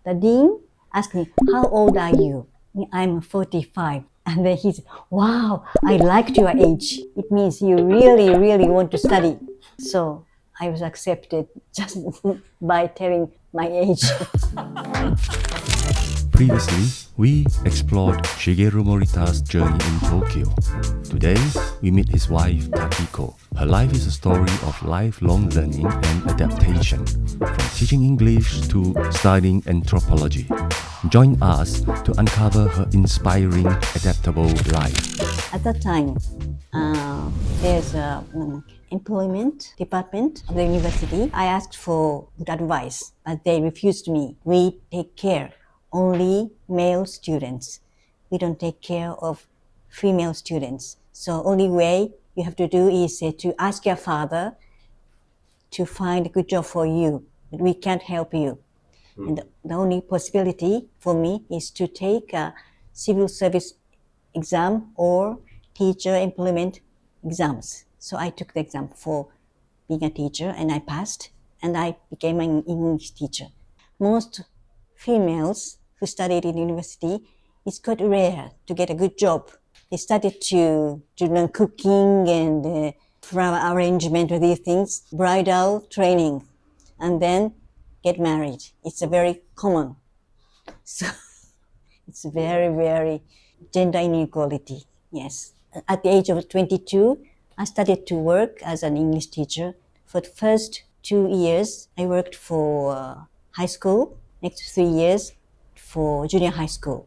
the dean asked me, "How old are you?" "I'm 45." And then he said, "Wow, I liked your age. It means you really, really want to study." So I was accepted just by telling my age. Previously, we explored Shigeru Morita's journey in Tokyo. Today, we meet his wife Takiko. Her life is a story of lifelong learning and adaptation, from teaching English to studying anthropology. Join us to uncover her inspiring, adaptable life. At that time, there's an employment department of the university. I asked for good advice, but they refused me. "We take care only male students. We don't take care of female students. So only way you have to do is to ask your father to find a good job for you. But we can't help you." And the only possibility for me is to take a civil service exam or teacher employment exams. So I took the exam for being a teacher and I passed and I became an English teacher. Most females who studied in university, it's quite rare to get a good job. They started to learn cooking and flower arrangement with these things, bridal training, and then get married. It's a very common. So it's very, very gender inequality, yes. At the age of 22, I started to work as an English teacher. For the first 2 years, I worked for high school. Next 3 years for junior high school.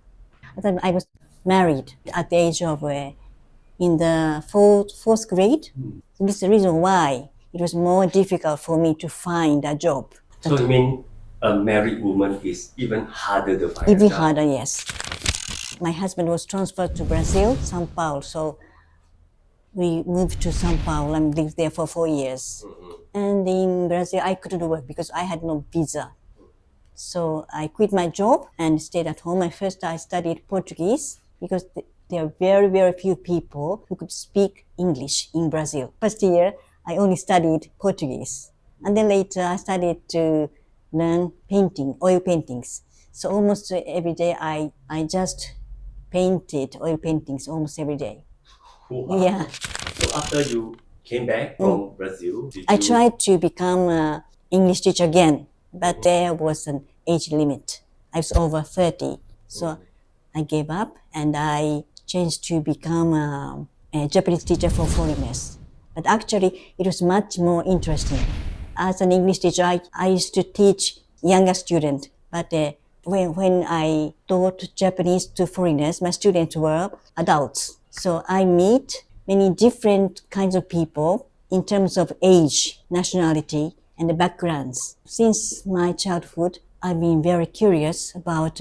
Then I was married at the age of in the fourth grade. This is the reason why it was more difficult for me to find a job. So you mean a married woman is even harder to find Even a job? harder, yes. My husband was transferred to Brazil, Sao Paulo, so we moved to Sao Paulo and lived there for 4 years. And in Brazil, I couldn't work because I had no visa. So I quit my job and stayed at home. At first, I studied Portuguese because there are very, very few people who could speak English in Brazil. First year, I only studied Portuguese. And then later, I started to learn painting, oil paintings. So almost every day, I just painted oil paintings almost every day. Wow. Yeah. So after you came back from Brazil, I tried to become an English teacher again, but there was an age limit. I was over 30. So I gave up and I changed to become a Japanese teacher for foreigners. But actually, it was much more interesting. As an English teacher, I used to teach younger students, but when I taught Japanese to foreigners, my students were adults. So I meet many different kinds of people in terms of age, nationality, and the backgrounds. Since my childhood, I've been very curious about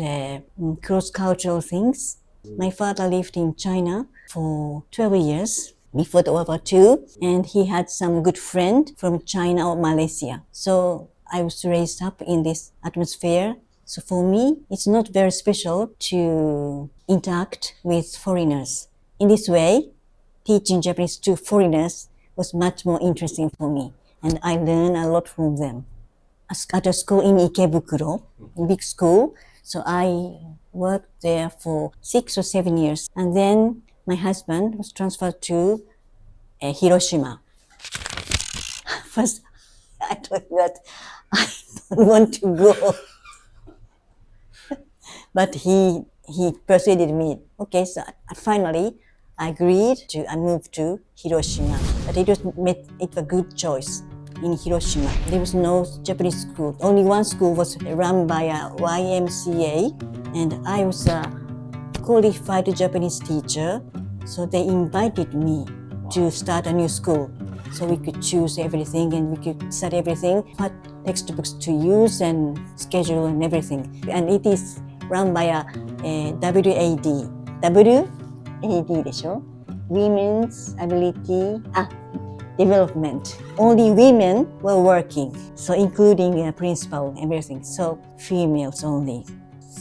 cross-cultural things. My father lived in China for 12 years before the World War II, and he had some good friend from China or Malaysia. So I was raised up in this atmosphere. So for me, it's not very special to interact with foreigners. In this way, teaching Japanese to foreigners was much more interesting for me, and I learned a lot from them. At a school in Ikebukuro, a big school, so I worked there for 6 or 7 years. And then my husband was transferred to Hiroshima. First, I thought that I don't want to go. But he persuaded me. Okay, so finally I agreed to and moved to Hiroshima. But it was a good choice in Hiroshima. There was no Japanese school. Only one school was run by a YMCA, and I was a qualified Japanese teacher. So they invited me to start a new school. So we could choose everything and we could study everything, what textbooks to use and schedule and everything. And it is run by a WAD. WAD でしょ? Women's Ability Development. Only women were working, so including a principal and everything. So females only.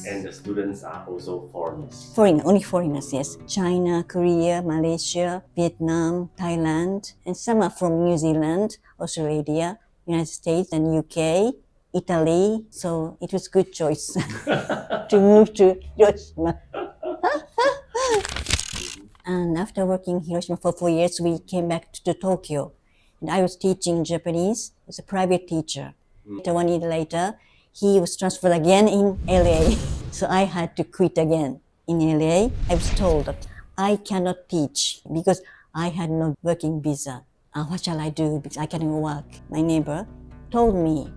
And the students are also foreigners. Only foreigners, yes. China, Korea, Malaysia, Vietnam, Thailand, and some are from New Zealand, Australia, United States, and UK, Italy, so it was good choice to move to Hiroshima. And after working in Hiroshima for 4 years, we came back to Tokyo. And I was teaching Japanese as a private teacher. 1 year later, he was transferred again in LA. So I had to quit again. In LA, I was told that I cannot teach because I had no working visa. What shall I do? Because I cannot work. My neighbor told me,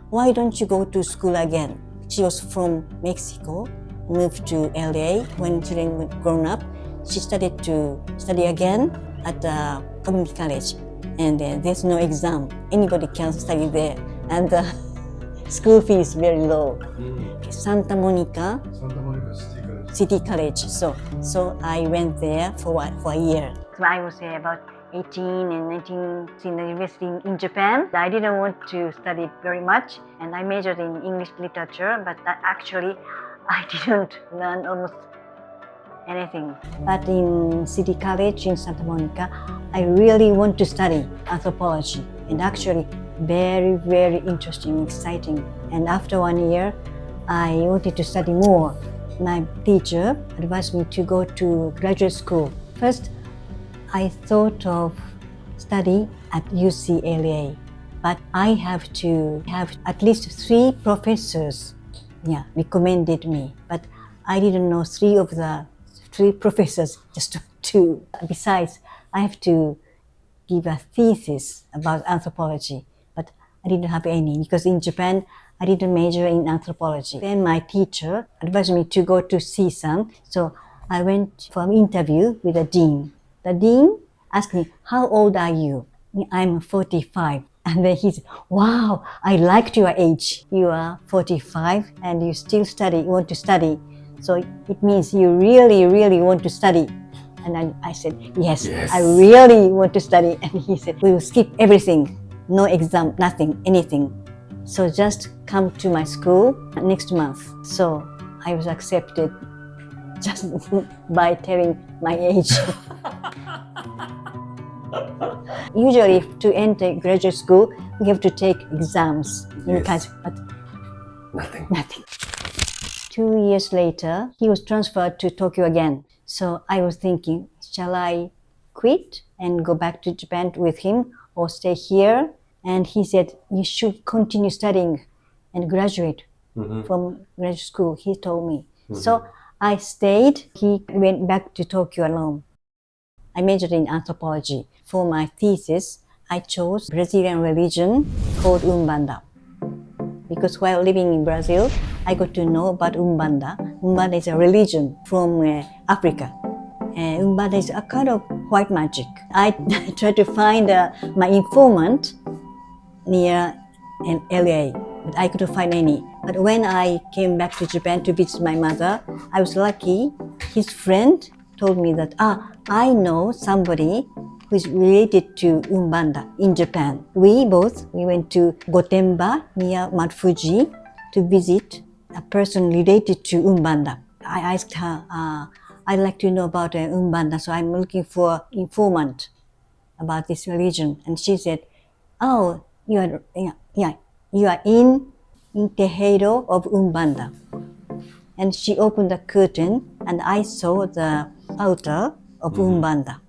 why don't you go to school again? She was from Mexico, moved to LA when children were grown up. She started to study again at the community college, and there's no exam. Anybody can study there, and the school fee is very low. Santa Monica City College. So I went there for a year. So I was about 18 and 19 in the university in Japan. I didn't want to study very much, and I majored in English literature, but actually I didn't learn almost anything. But in City College in Santa Monica, I really want to study anthropology, and actually very, very interesting, exciting. And after 1 year, I wanted to study more. My teacher advised me to go to graduate school. First, I thought of study at UCLA, but I have to have at least 3 professors recommended me. But I didn't know 3 of the 3 professors, just 2. Besides, I have to give a thesis about anthropology, but I didn't have any because in Japan, I didn't major in anthropology. Then my teacher advised me to go to CSUN, so I went for an interview with the dean. The dean asked me, how old are you? I'm 45. And then he said, wow, I liked your age. You are 45 and you still want to study. So it means you really, really want to study. And I said, yes, I really want to study. And he said, we will skip everything. No exam, nothing, anything. So just come to my school next month. So I was accepted just by telling my age. Usually to enter graduate school, we have to take exams in class, but nothing. 2 years later, he was transferred to Tokyo again. So I was thinking, shall I quit and go back to Japan with him or stay here? And he said, you should continue studying and graduate from graduate school, he told me. So I stayed. He went back to Tokyo alone. I majored in anthropology. For my thesis, I chose Brazilian religion called Umbanda. Because while living in Brazil, I got to know about Umbanda. Umbanda is a religion from Africa. Umbanda is a kind of white magic. I tried to find my informant near LA, but I couldn't find any. But when I came back to Japan to visit my mother, I was lucky. His friend told me that, I know somebody who is related to Umbanda in Japan. We went to Gotemba near Mount Fuji to visit a person related to Umbanda. I asked her, I'd like to know about Umbanda, so I'm looking for informant about this religion. And she said, oh, you are in Terreiro of Umbanda. And she opened the curtain, and I saw the altar of Umbanda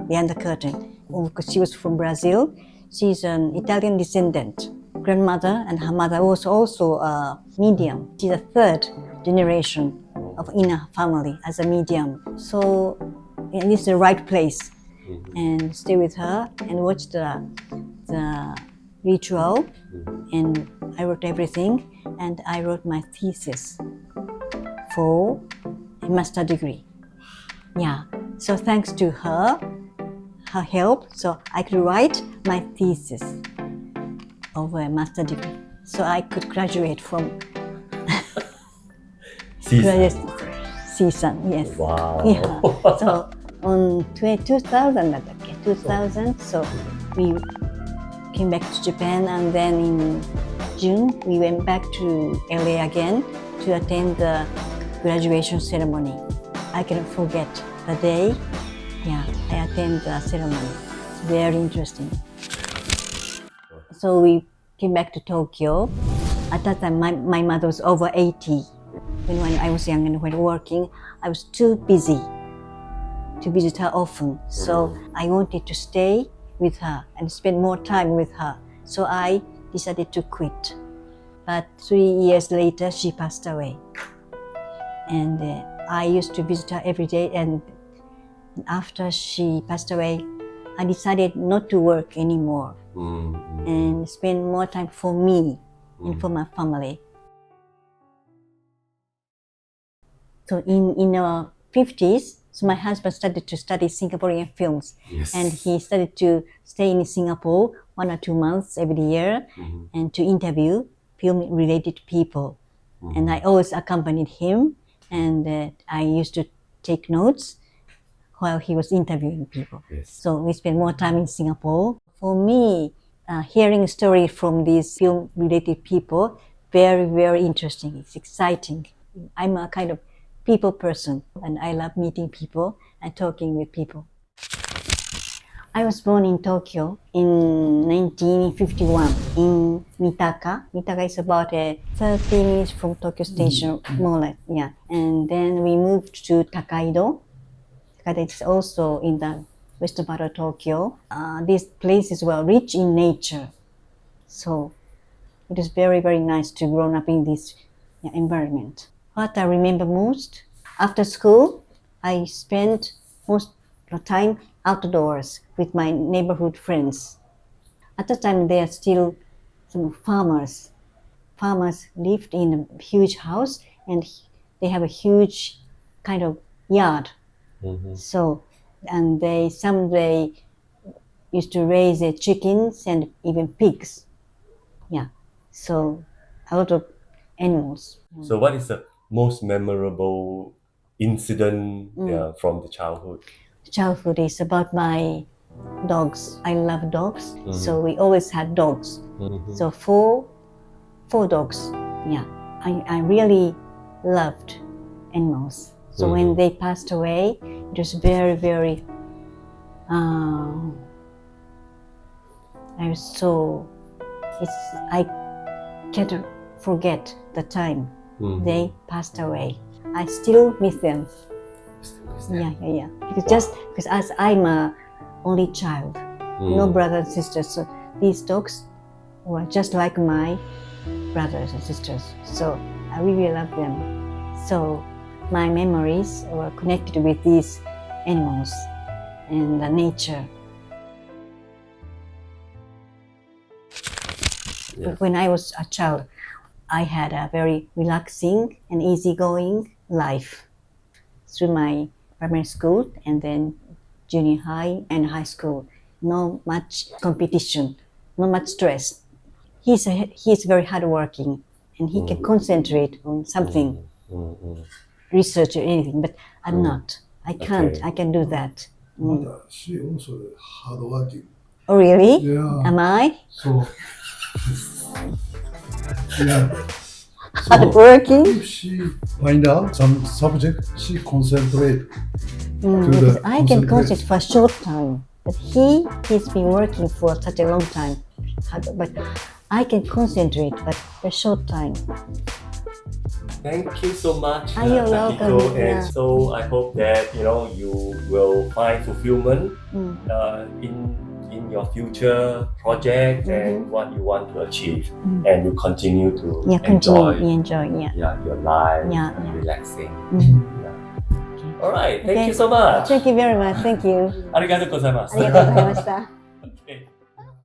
behind the curtain. Because she was from Brazil, she's an Italian descendant. Grandmother and her mother was also a medium. She's a 3rd generation in a family as a medium. So this is the right place. And stay with her and watch the ritual. And I wrote everything, and I wrote my thesis for a master degree. So thanks to her help, so I could write my thesis of a master degree. So I could graduate from CSUN, yes. Wow. So on 2000, so we came back to Japan, and then in June we went back to LA again to attend the graduation ceremony. I cannot forget the day. I attended the ceremony. It's very interesting. So we came back to Tokyo, At that time, my mother was over 80. When I was young and when working, I was too busy to visit her often. So I wanted to stay with her and spend more time with her. So I decided to quit. But 3 years later, she passed away. And I used to visit her every day. And after she passed away, I decided not to work anymore and spend more time for me and for my family. So in our 50s, so my husband started to study Singaporean films. Yes. And he started to stay in Singapore 1 or 2 months every year and to interview film-related people. And I always accompanied him, and I used to take notes while he was interviewing people. Yes. So we spent more time in Singapore. For me, hearing a story from these film-related people, very, very interesting. It's exciting. I'm a kind of people person, and I love meeting people and talking with people. I was born in Tokyo in 1951 in Mitaka. Mitaka is about 30 minutes from Tokyo Station, more or less, yeah. And then we moved to Takaido. Takaido is also in the western part of Tokyo. These places were rich in nature. So it is very, very nice to grow up in this environment. What I remember most, after school, I spent most of the time outdoors with my neighborhood friends. At the time, there are still some farmers. Farmers lived in a huge house and they have a huge kind of yard. So, and some used to raise chickens and even pigs. Yeah, so a lot of animals. So what is the most memorable incident from the childhood? Childhood is about my dogs. I love dogs, so we always had dogs. So four dogs. Yeah, I really loved animals. So when they passed away, it was very, very. I can't forget the time they passed away. I still miss them. Yeah. Because as I'm a only child, no brothers and sisters, so these dogs were just like my brothers and sisters. So I really love them. So my memories were connected with these animals and the nature. Yes. When I was a child, I had a very relaxing and easygoing life through my primary school and then junior high and high school. No much competition, no much stress. He's very hardworking and he can concentrate on something, research or anything, but I'm not. I can't. Okay. I can do that. She also hardworking. Oh, really? Yeah. Am I? So, yeah. So, Hardworking? if she find out some subject, she concentrate. Because I can concentrate for a short time, but he's been working for such a long time. But I can concentrate, but for a short time. Thank you so much, You're welcome. Takiko. And Yeah. so I hope that you will find fulfillment in your future project and what you want to achieve, and you continue to enjoy your life and relaxing. All right, thank you so much. Thank you very much. Thank you. ありがとうございます。ありがとうございました。